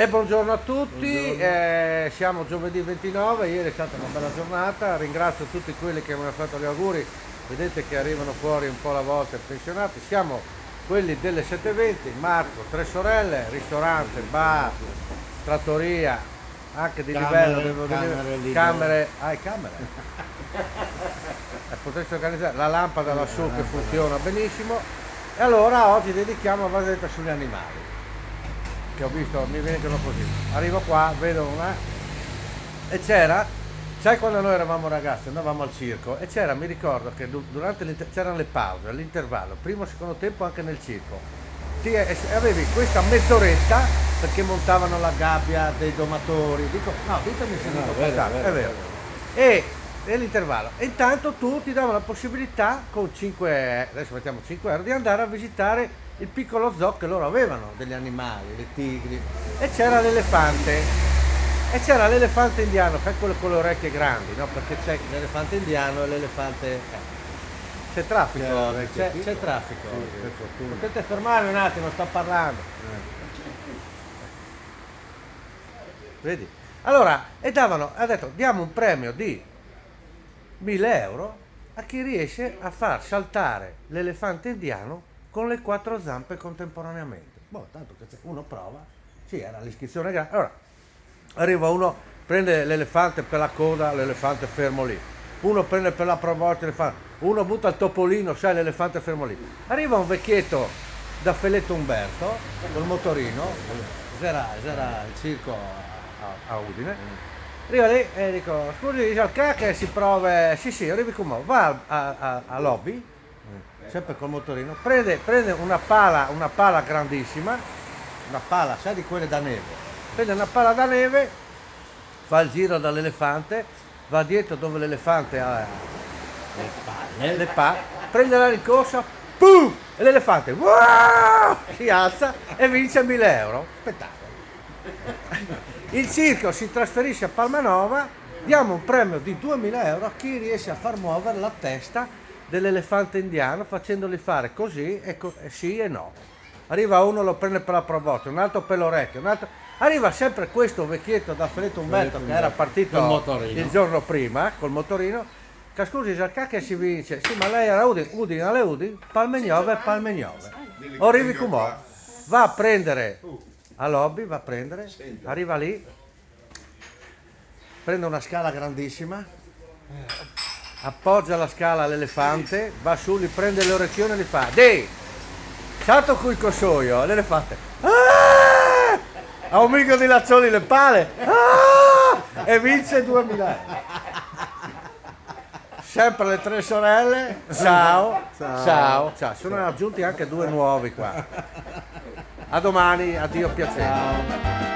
E buongiorno a tutti, Buongiorno. siamo giovedì 29, ieri è stata una bella giornata, ringrazio tutti quelli che mi hanno fatto gli auguri, vedete che arrivano fuori un po' alla volta pensionati, siamo quelli delle 720, Marco, Tre Sorelle, ristorante, bar, trattoria, anche di livello, devo dire, Camere libere. camere, camere, potresti organizzare la lampada lassù che funziona benissimo, e allora oggi dedichiamo la vasetta sugli animali. Che ho visto, mi vengono così. Arrivo qua, vedo una e c'era, sai quando noi eravamo ragazzi, andavamo al circo e c'era, mi ricordo che durante c'erano le pause, all'intervallo, primo e secondo tempo anche nel circo. Avevi questa mezz'oretta perché montavano la gabbia dei domatori. Dico, no, ditemi se dico portato, è vero. E nell'intervallo. E intanto tu ti davano la possibilità con 5, adesso mettiamo 5 euro, di andare a visitare il piccolo zoo che loro avevano, degli animali, dei tigri, e c'era l'elefante indiano, che è quello con le orecchie grandi, no? Perché c'è l'elefante indiano e l'elefante. C'è traffico, c'è traffico. Per fortuna. Potete fermarmi un attimo, sto parlando. Vedi? Allora, ha detto, diamo un premio di 1000 euro a chi riesce a far saltare l'elefante indiano con le 4 zampe contemporaneamente. Boh, tanto che uno prova, sì, era l'iscrizione grande. Allora, arriva uno, prende l'elefante per la coda, l'elefante fermo lì. Uno prende per la proboscide, uno butta il topolino, sai, l'elefante fermo lì. Arriva un vecchietto da Feletto Umberto, col motorino, c'era il circo a Udine. Arriva lì e dico, scusi, dice al che si prova, sì, arrivi con me, va a lobby, sempre col motorino, prende una pala grandissima, una pala, sai, di quelle da neve, prende una pala da neve, fa il giro dall'elefante, va dietro dove l'elefante ha le palle, prende la rincorsa, pum, e l'elefante si alza e vince 1000 euro. Spettacolo. Il circo si trasferisce a Palmanova, diamo un premio di 2000 euro a chi riesce a far muovere la testa dell'elefante indiano facendoli fare così e sì e no. Arriva uno, lo prende per la proboscide, un altro per l'orecchio, un altro. Arriva sempre questo vecchietto da Feletto Umberto che era partito il giorno prima col motorino. Che scusi, che si vince? Sì, ma lei era Udine alle Udine, Palmegnove. Arrivi come va a prendere a lobby, arriva lì, prende una scala grandissima, appoggia la scala all'elefante, va su, gli prende le orecchioni e gli fa dei, salto qui il cossoio, l'elefante ha un mico di lazzoni le pale e vince 2000 euro. Sempre le Tre Sorelle, ciao. Sono aggiunti anche 2 nuovi qua. A domani, addio, piacere. Ciao.